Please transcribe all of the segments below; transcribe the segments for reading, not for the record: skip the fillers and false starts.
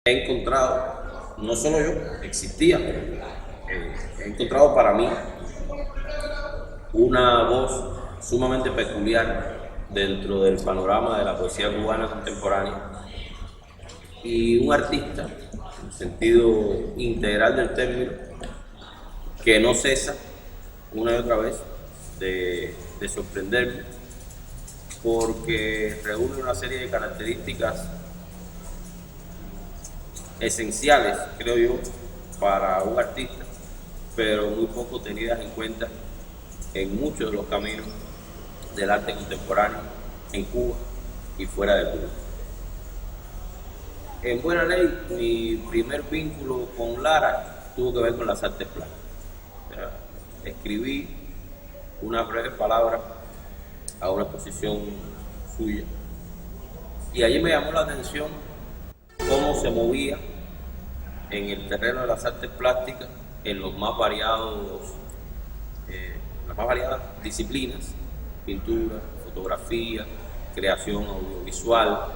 He encontrado, no solo yo, existía, he encontrado para mí una voz sumamente peculiar dentro del panorama de la poesía cubana contemporánea y un artista, en el sentido integral del término, que no cesa una y otra vez de sorprenderme porque reúne una serie de características esenciales, creo yo, para un artista, pero muy poco tenidas en cuenta en muchos de los caminos del arte contemporáneo en Cuba y fuera de Cuba. En buena ley, mi primer vínculo con Lara tuvo que ver con las artes plásticas. O sea, escribí una breve palabra a una exposición suya y allí me llamó la atención cómo se movía en el terreno de las artes plásticas en los más variados, las más variadas disciplinas: pintura, fotografía, creación audiovisual,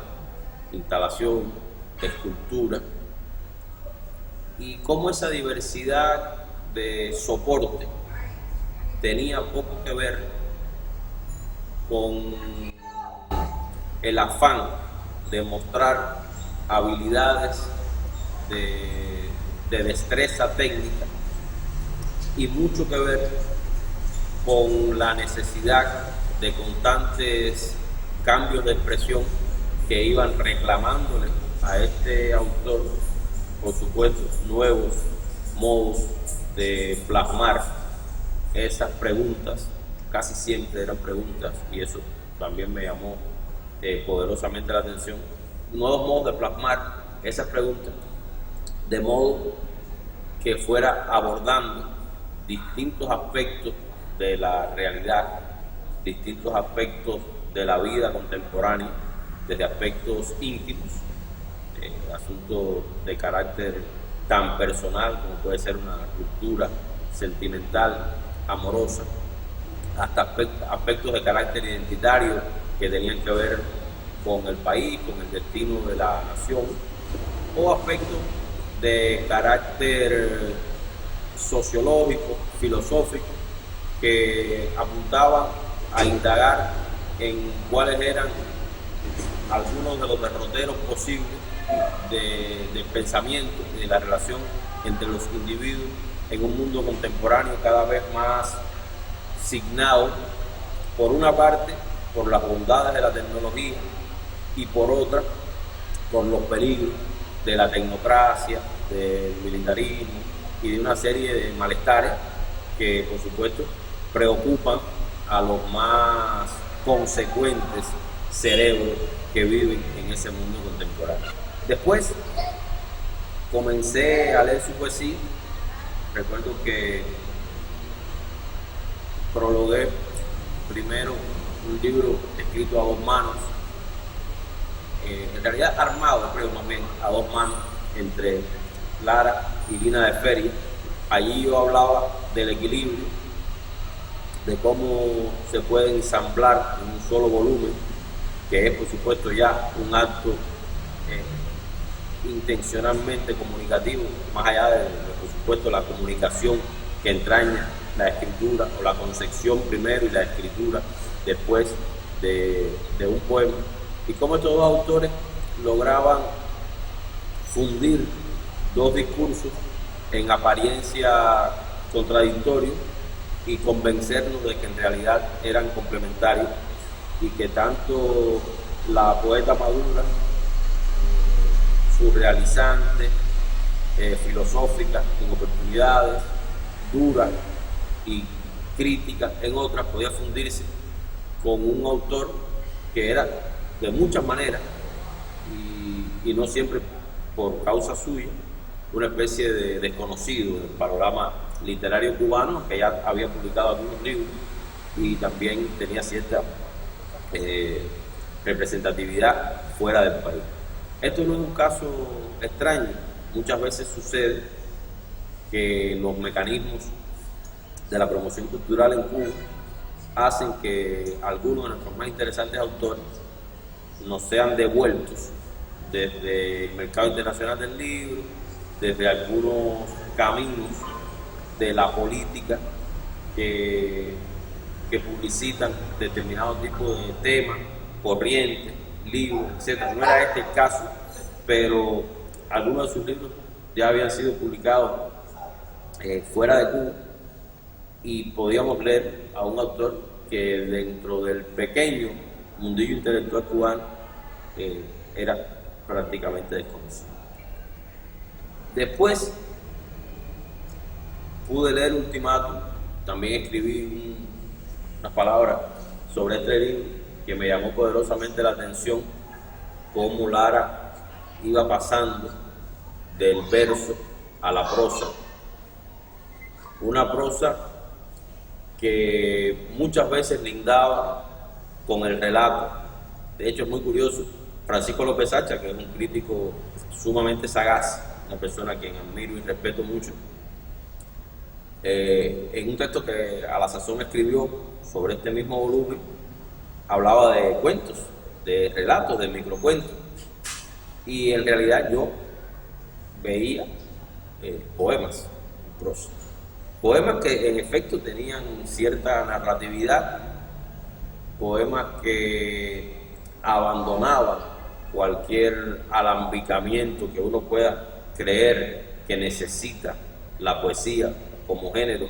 instalación, escultura, y cómo esa diversidad de soporte tenía poco que ver con el afán de mostrar habilidades de destreza técnica y mucho que ver con la necesidad de constantes cambios de expresión que iban reclamándole a este autor, por supuesto, nuevos modos de plasmar esas preguntas. Casi siempre eran preguntas, y eso también me llamó poderosamente la atención. Nuevos modos de plasmar esas preguntas, de modo que fuera abordando distintos aspectos de la realidad, distintos aspectos de la vida contemporánea, desde aspectos íntimos, asuntos de carácter tan personal como puede ser una ruptura sentimental, amorosa, hasta aspectos de carácter identitario que tenían que ver con el país, con el destino de la nación, o aspectos de carácter sociológico, filosófico, que apuntaban a indagar en cuáles eran algunos de los derroteros posibles del pensamiento y de la relación entre los individuos en un mundo contemporáneo cada vez más signado, por una parte, por las bondades de la tecnología y por otra, por los peligros de la tecnocracia, del militarismo y de una serie de malestares que, por supuesto, preocupan a los más consecuentes cerebros que viven en ese mundo contemporáneo. Después comencé a leer su poesía. Recuerdo que prologué primero un libro escrito a dos manos, en realidad armado, creo, más bien a dos manos, entre Lara y Lina de Feria. Allí yo hablaba del equilibrio, de cómo se puede ensamblar en un solo volumen, que es, por supuesto, ya un acto intencionalmente comunicativo, más allá de, por supuesto, la comunicación que entraña la escritura, o la concepción primero y la escritura después de un poema, y cómo estos dos autores lograban fundir dos discursos en apariencia contradictorios y convencernos de que en realidad eran complementarios, y que tanto la poeta madura, surrealizante, filosófica en oportunidades, dura y crítica en otras, podía fundirse con un autor que era de muchas maneras, y no siempre por causa suya, una especie de desconocido del panorama literario cubano, que ya había publicado algunos libros y también tenía cierta representatividad fuera del país. Esto no es un caso extraño. Muchas veces sucede que los mecanismos de la promoción cultural en Cuba hacen que algunos de nuestros más interesantes autores nos sean devueltos desde el mercado internacional del libro, desde algunos caminos de la política que publicitan determinados tipos de temas, corrientes, libros, etc. No era este el caso, pero algunos de sus libros ya habían sido publicados fuera de Cuba y podíamos leer a un autor que dentro del pequeño mundillo intelectual cubano era prácticamente desconocido. Después pude leer Ultimátum, también escribí unas palabras sobre este libro que me llamó poderosamente la atención, cómo Lara iba pasando del verso a la prosa, una prosa que muchas veces lindaba con el relato. De hecho, es muy curioso, Francisco López Sacha, que es un crítico sumamente sagaz, una persona a quien admiro y respeto mucho, en un texto que a la sazón escribió sobre este mismo volumen, hablaba de cuentos, de relatos, de microcuentos, y en realidad yo veía poemas en prosa. Poemas que en efecto tenían cierta narratividad, poemas que abandonaban cualquier alambicamiento que uno pueda creer que necesita la poesía como género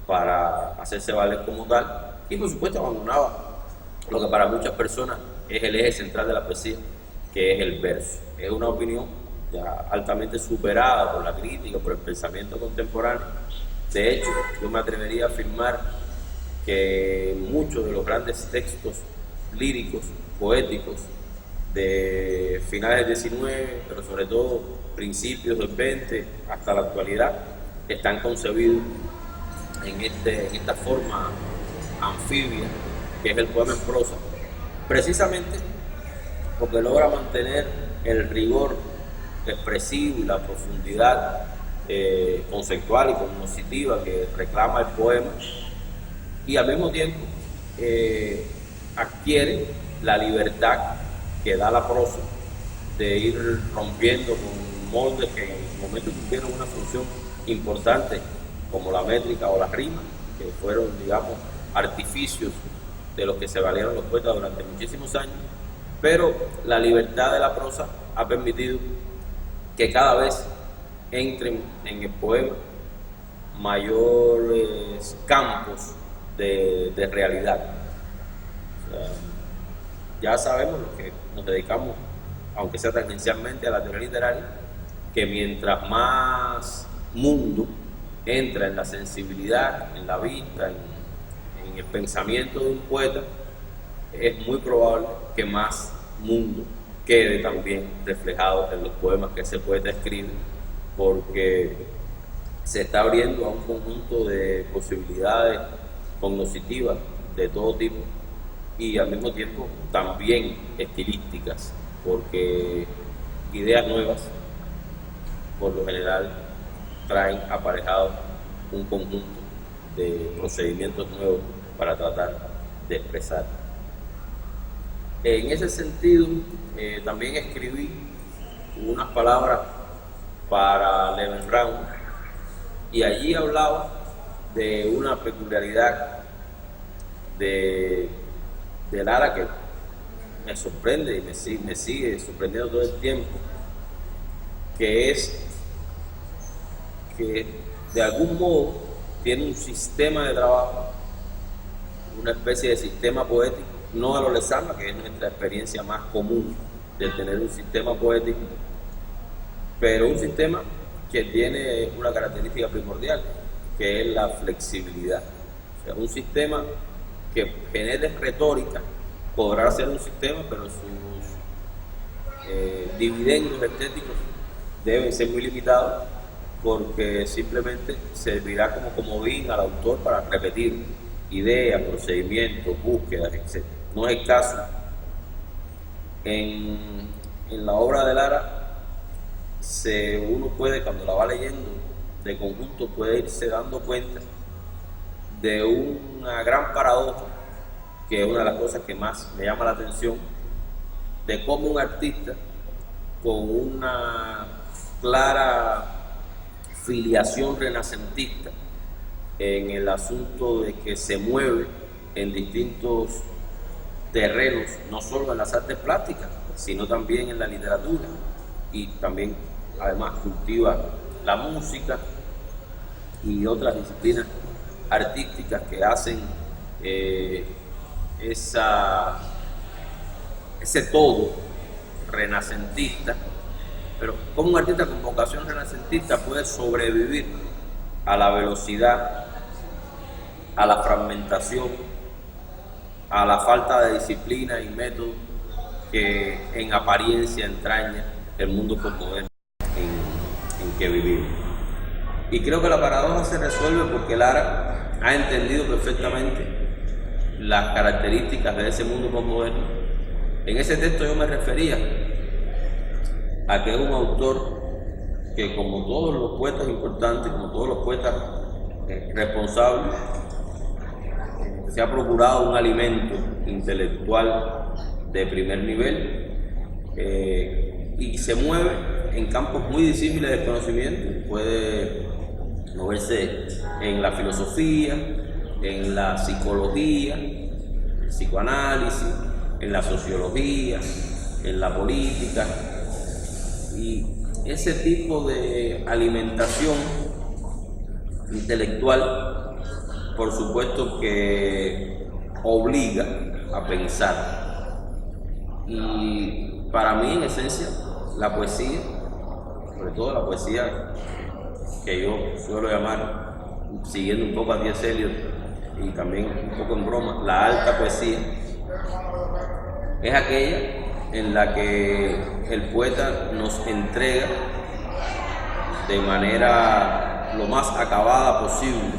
para hacerse valer como tal, y por supuesto abandonaba lo que para muchas personas es el eje central de la poesía, que es el verso. Es una opinión ya altamente superada por la crítica, por el pensamiento contemporáneo. De hecho, yo me atrevería a afirmar que muchos de los grandes textos líricos, poéticos, de finales del 19, pero sobre todo principios del 20 hasta la actualidad, están concebidos en esta forma anfibia que es el poema en prosa, precisamente porque logra mantener el rigor expresivo y la profundidad conceptual y cognoscitiva que reclama el poema, y al mismo tiempo adquiere la libertad que da la prosa de ir rompiendo con moldes que en su momento cumplieron una función importante, como la métrica o la rima, que fueron, digamos, artificios de los que se valieron los poetas durante muchísimos años, pero la libertad de la prosa ha permitido que cada vez entren en el poema mayores campos de realidad. O sea, ya sabemos los que nos dedicamos, aunque sea tangencialmente, a la teoría literaria, que mientras más mundo entra en la sensibilidad, en la vista, en el pensamiento de un poeta, es muy probable que más mundo quede también reflejado en los poemas que ese poeta escribe, porque se está abriendo a un conjunto de posibilidades cognitivas de todo tipo y al mismo tiempo también estilísticas, porque ideas nuevas por lo general traen aparejado un conjunto de procedimientos nuevos para tratar de expresar. En ese sentido, también escribí unas palabras para Levenraume y allí hablaba de una peculiaridad de Lara que me sorprende y me sigue sorprendiendo todo el tiempo, que es que de algún modo tiene un sistema de trabajo, una especie de sistema poético, no a lo Lezama, que es nuestra experiencia más común de tener un sistema poético, pero un sistema que tiene una característica primordial, que es la flexibilidad. O sea, un sistema que genere retórica podrá ser un sistema, pero sus dividendos estéticos deben ser muy limitados, porque simplemente servirá como comodín al autor para repetir ideas, procedimientos, búsquedas, etc. No es el caso. En la obra de Lara, uno puede, cuando la va leyendo de conjunto, puede irse dando cuenta de una gran paradoja, que es una de las cosas que más me llama la atención, de cómo un artista con una clara filiación renacentista en el asunto de que se mueve en distintos terrenos, no solo en las artes plásticas, sino también en la literatura, y también además cultiva la música y otras disciplinas artísticas que hacen ese todo renacentista. Pero como un artista con vocación renacentista puede sobrevivir a la velocidad, a la fragmentación, a la falta de disciplina y método que en apariencia entraña el mundo postmoderno en que vivimos? Y creo que la paradoja se resuelve porque Lara ha entendido perfectamente las características de ese mundo postmoderno. En ese texto yo me refería a que es un autor que, como todos los poetas importantes, como todos los poetas responsables, se ha procurado un alimento intelectual de primer nivel y se mueve en campos muy disímiles del conocimiento. Puede moverse en la filosofía, en la psicología, el psicoanálisis, en la sociología, en la política, y ese tipo de alimentación intelectual, por supuesto que obliga a pensar. Y para mí, en esencia, la poesía, sobre todo la poesía que yo suelo llamar, siguiendo un poco a T.S. Eliot y también un poco en broma, la alta poesía, es aquella en la que el poeta nos entrega de manera lo más acabada posible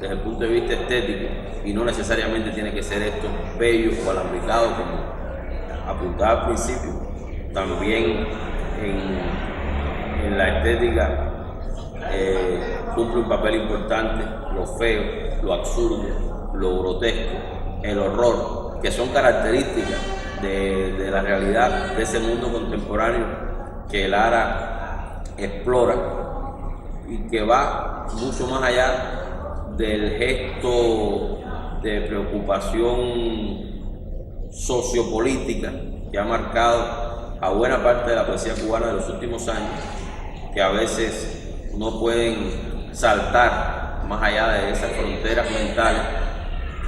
desde el punto de vista estético, y no necesariamente tiene que ser esto bello o alambicado como apuntaba al principio. También en la estética cumple un papel importante lo feo, lo absurdo, lo grotesco, el horror, que son características de la realidad de ese mundo contemporáneo que Lara explora y que va mucho más allá del gesto de preocupación sociopolítica que ha marcado a buena parte de la poesía cubana de los últimos años, que a veces no pueden saltar más allá de esas fronteras mentales,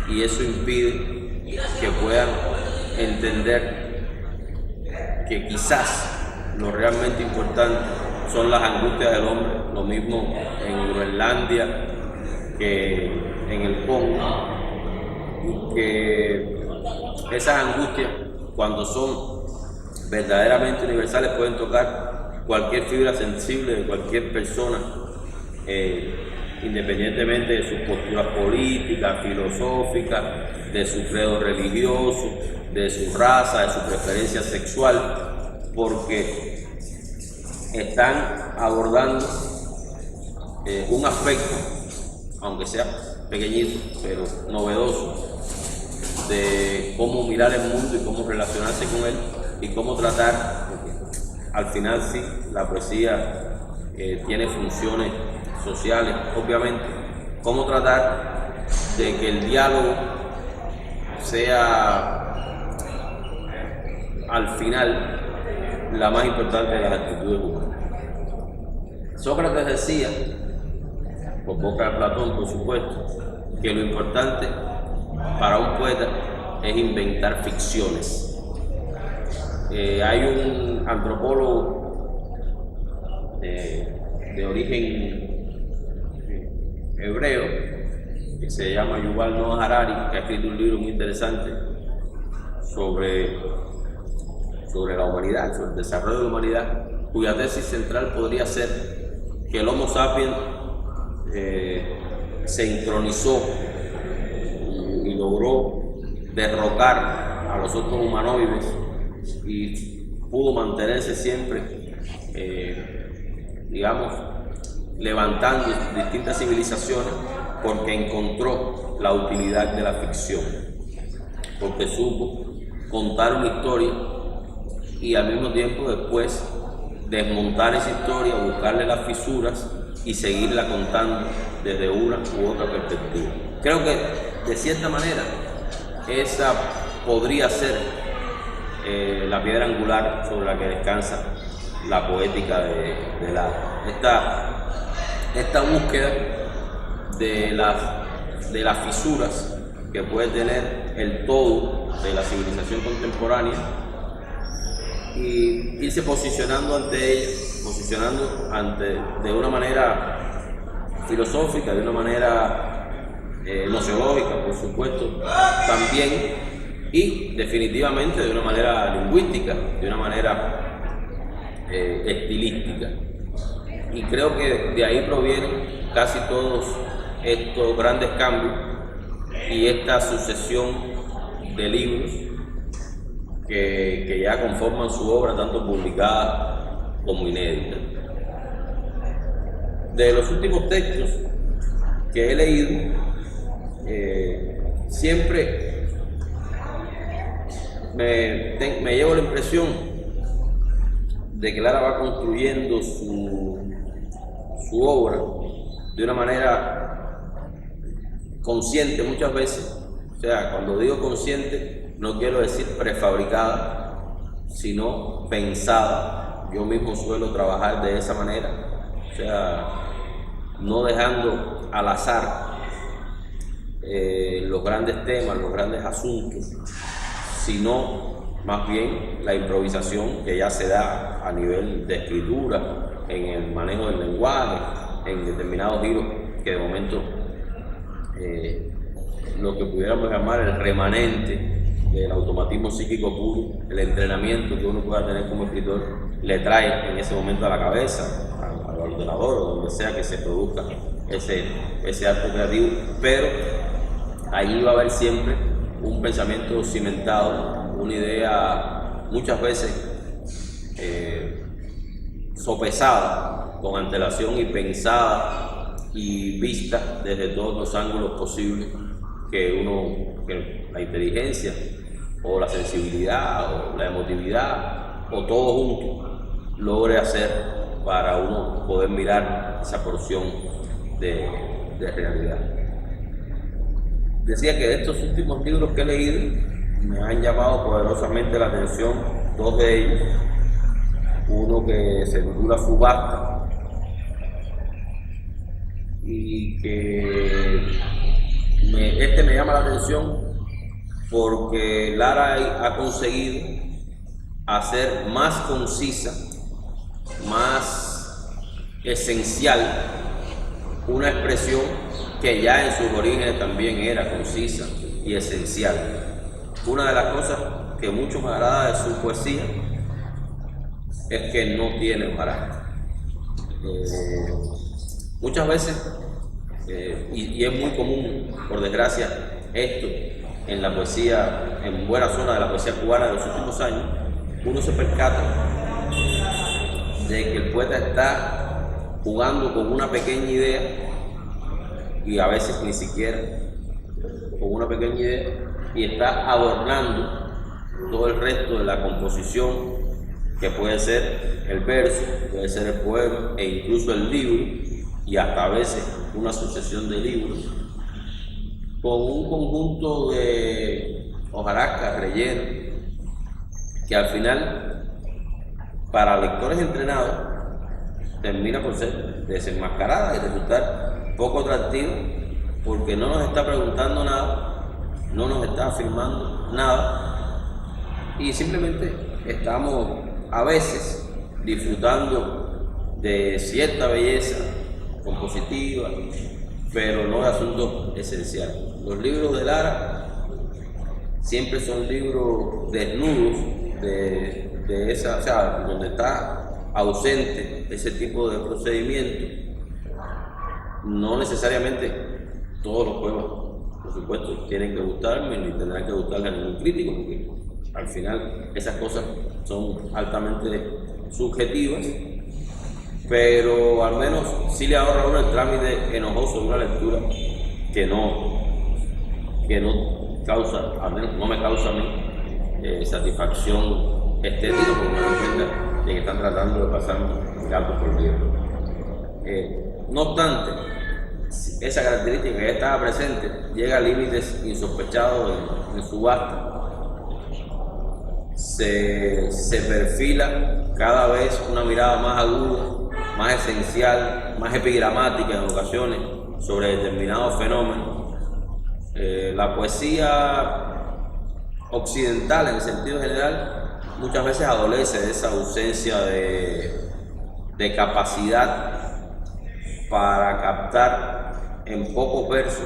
y eso impide que puedan entender que quizás lo realmente importante son las angustias del hombre, lo mismo en Groenlandia que en el Congo, y que esas angustias, cuando son verdaderamente universales, pueden tocar cualquier fibra sensible de cualquier persona, independientemente de sus posturas políticas, filosóficas, de su credo religioso, de su raza, de su preferencia sexual, porque están abordando un aspecto, aunque sea pequeñito, pero novedoso, de cómo mirar el mundo y cómo relacionarse con él y cómo tratar, porque al final sí, la poesía tiene funciones sociales, obviamente, cómo tratar de que el diálogo sea al final la más importante de las actitudes humanas. Sócrates decía, por boca de Platón por supuesto, que lo importante para un poeta es inventar ficciones. Hay un antropólogo de origen hebreo que se llama Yuval Noah Harari, que ha escrito un libro muy interesante sobre la humanidad, sobre el desarrollo de la humanidad, cuya tesis central podría ser que el Homo sapiens se entronizó y logró derrocar a los otros humanoides y pudo mantenerse siempre, levantando distintas civilizaciones, porque encontró la utilidad de la ficción, porque supo contar una historia y al mismo tiempo después desmontar esa historia, buscarle las fisuras y seguirla contando desde una u otra perspectiva. Creo que de cierta manera esa podría ser la piedra angular sobre la que descansa la poética de Lara. Esta búsqueda de las fisuras que puede tener el todo de la civilización contemporánea y irse posicionando ante ella, de una manera filosófica, de una manera nociológica, por supuesto, también, y definitivamente de una manera lingüística, de una manera estilística. Y creo que de ahí provienen casi todos estos grandes cambios y esta sucesión de libros que ya conforman su obra, tanto publicada como inédita. De los últimos textos que he leído, siempre me llevo la impresión de que Lara va construyendo su obra de una manera consciente muchas veces. O sea, cuando digo consciente no quiero decir prefabricada, sino pensada. Yo mismo suelo trabajar de esa manera, o sea, no dejando al azar los grandes temas, los grandes asuntos, sino más bien la improvisación que ya se da a nivel de escritura, en el manejo del lenguaje, en determinados giros que de momento lo que pudiéramos llamar el remanente del automatismo psíquico puro, el entrenamiento que uno pueda tener como escritor, le trae en ese momento a la cabeza, al ordenador o donde sea que se produzca ese acto creativo, pero ahí va a haber siempre un pensamiento cimentado, una idea muchas veces sopesada con antelación y pensada y vista desde todos los ángulos posibles que la inteligencia o la sensibilidad o la emotividad o todo junto logre hacer para uno poder mirar esa porción de realidad. Decía que de estos últimos libros que he leído me han llamado poderosamente la atención dos de ellos. Uno que se titula Subasta y que me llama la atención porque Lara ha conseguido hacer más concisa, más esencial una expresión que ya en sus orígenes también era concisa y esencial. Una de las cosas que mucho me agrada de su poesía es que no tiene paraje. Muchas veces, y es muy común, por desgracia, esto en la poesía, en buena zona de la poesía cubana de los últimos años, uno se percata de que el poeta está jugando con una pequeña idea, y a veces ni siquiera con una pequeña idea, y está adornando todo el resto de la composición, que puede ser el verso, puede ser el poema e incluso el libro, y hasta a veces una sucesión de libros, con un conjunto de hojarascas, rellenos, que al final, para lectores entrenados, termina por ser desenmascarada y resultar poco atractivo, porque no nos está preguntando nada, no nos está afirmando nada, y simplemente estamos a veces disfrutando de cierta belleza compositiva, pero no de asuntos esenciales. Los libros de Lara siempre son libros desnudos de esa, o sea, donde está ausente ese tipo de procedimiento. No necesariamente todos los poemas, por supuesto, tienen que gustarme ni tendrán que gustarle a ningún crítico, porque al final esas cosas son altamente subjetivas, pero al menos sí le ahorra a uno el trámite enojoso de una lectura que no causa, al menos no me causa a mí satisfacción estética, porque me doy cuenta y que están tratando de pasar gato por liebre. No obstante, esa característica que ya estaba presente llega a límites insospechados en subasta. Se perfila cada vez una mirada más aguda, más esencial, más epigramática en ocasiones sobre determinados fenómenos. La poesía occidental, en el sentido general, muchas veces adolece de esa ausencia de capacidad para captar en pocos versos,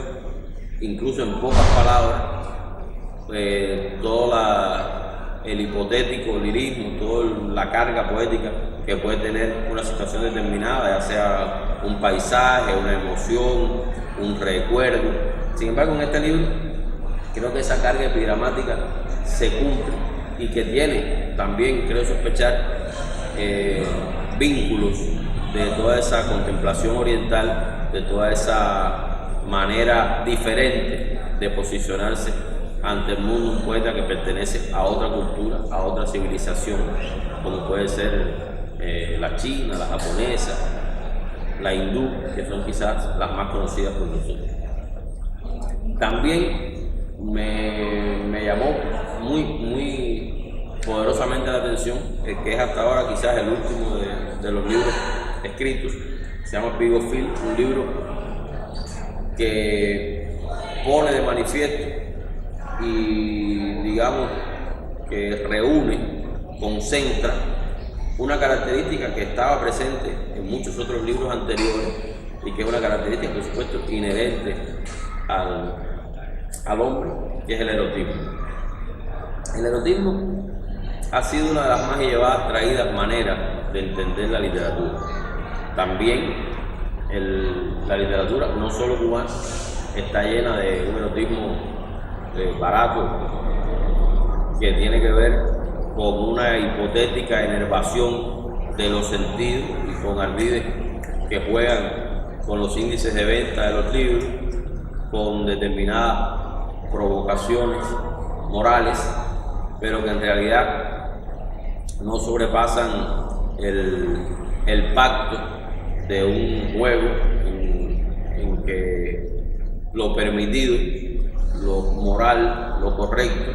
incluso en pocas palabras, todo el hipotético lirismo, toda la carga poética que puede tener una situación determinada, ya sea un paisaje, una emoción, un recuerdo. Sin embargo, en este libro creo que esa carga epigramática se cumple y que tiene también, creo sospechar, vínculos de toda esa contemplación oriental, de toda esa manera diferente de posicionarse ante el mundo, un poeta que pertenece a otra cultura, a otra civilización, como puede ser la china, la japonesa, la hindú, que son quizás las más conocidas por nosotros. También me llamó muy poderosamente la atención, que es hasta ahora quizás el último de los libros escritos, se llama Pigofil, un libro que pone de manifiesto y digamos que reúne, concentra una característica que estaba presente en muchos otros libros anteriores y que es una característica, por supuesto, inherente al hombre, que es el erotismo. El erotismo ha sido una de las más llevadas, traídas maneras de entender la literatura. También la literatura, no solo cubana, está llena de un erotismo barato, que tiene que ver con una hipotética enervación de los sentidos y con ardides que juegan con los índices de venta de los libros, con determinadas provocaciones morales, pero que en realidad no sobrepasan el pacto de un juego en que lo permitido, lo moral, lo correcto,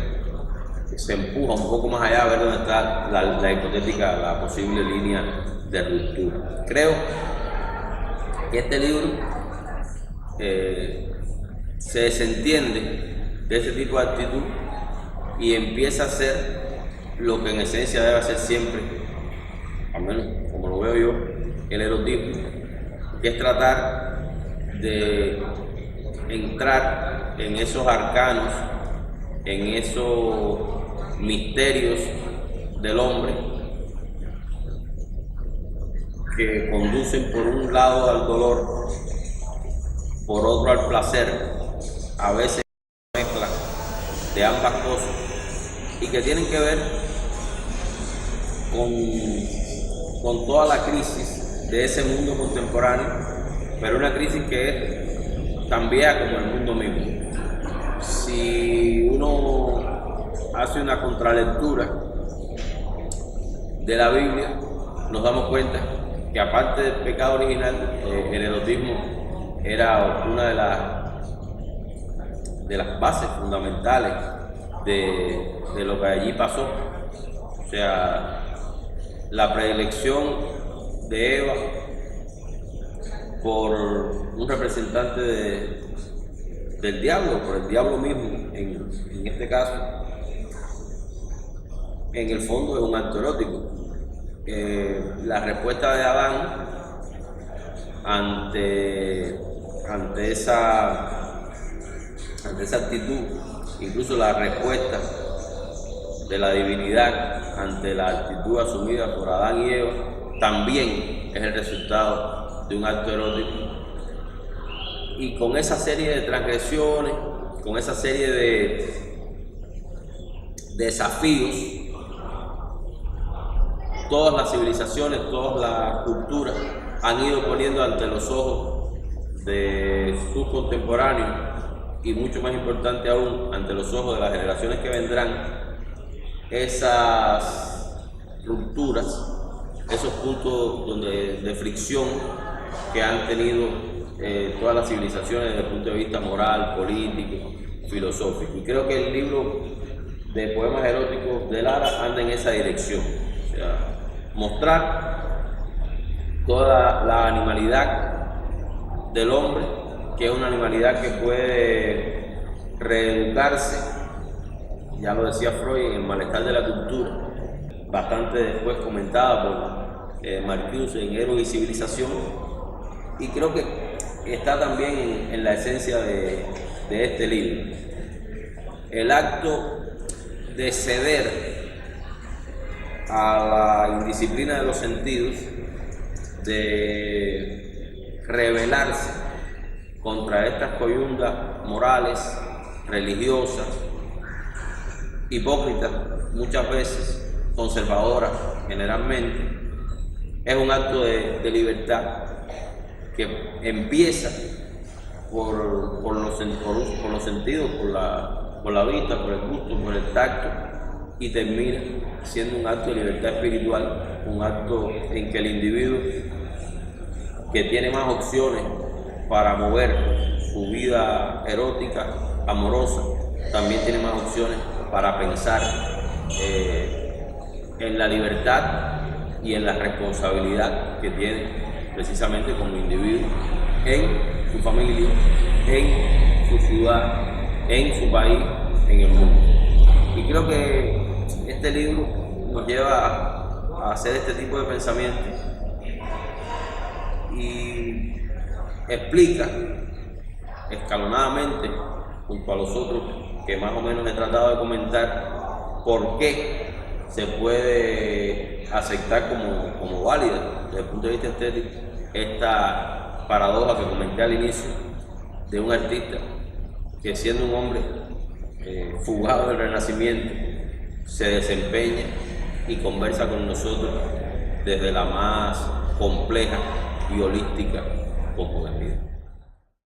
se empuja un poco más allá a ver dónde está la hipotética, la posible línea de ruptura. Creo que este libro se desentiende de ese tipo de actitud y empieza a ser lo que en esencia debe hacer siempre, al menos como lo veo yo, el erotismo, que es tratar de entrar en esos arcanos, en esos misterios del hombre que conducen por un lado al dolor, por otro al placer, a veces mezcla de ambas cosas, y que tienen que ver con toda la crisis de ese mundo contemporáneo, pero una crisis que es tan vieja como el mundo mismo. Si uno hace una contralectura de la Biblia, nos damos cuenta que aparte del pecado original, el erotismo era una de las bases fundamentales de lo que allí pasó. O sea, la predilección de Eva por un representante del diablo, por el diablo mismo, en este caso, en el fondo es un acto erótico. La respuesta de Adán ante esa actitud, incluso la respuesta de la divinidad ante la actitud asumida por Adán y Eva, también es el resultado de un acto erótico. Y con esa serie de transgresiones, con esa serie de desafíos, todas las civilizaciones, todas las culturas han ido poniendo ante los ojos de sus contemporáneos, y mucho más importante aún, ante los ojos de las generaciones que vendrán, esas rupturas esos puntos de fricción que han tenido todas las civilizaciones desde el punto de vista moral, político, filosófico. Y creo que el libro de poemas eróticos de Lara anda en esa dirección, o sea, mostrar toda la animalidad del hombre, que es una animalidad que puede reeducarse, ya lo decía Freud en El malestar de la cultura, bastante después comentada por Marcuse en Héroe y Civilización, y creo que está también en la esencia de este libro. El acto de ceder a la indisciplina de los sentidos, de rebelarse contra estas coyundas morales, religiosas, hipócritas, muchas veces conservadoras generalmente, es un acto de libertad que empieza por los sentidos, por la vista, por el gusto, por el tacto, y termina siendo un acto de libertad espiritual, un acto en que el individuo que tiene más opciones para mover su vida erótica, amorosa, también tiene más opciones para pensar en la libertad y en la responsabilidad que tiene precisamente como individuo en su familia, en su ciudad, en su país, en el mundo. Y creo que este libro nos lleva a hacer este tipo de pensamientos y explica escalonadamente, junto a los otros que más o menos he tratado de comentar, por qué se puede aceptar como válida desde el punto de vista estético esta paradoja que comenté al inicio de un artista que, siendo un hombre fugado del Renacimiento, se desempeña y conversa con nosotros desde la más compleja y holística cosmogonía.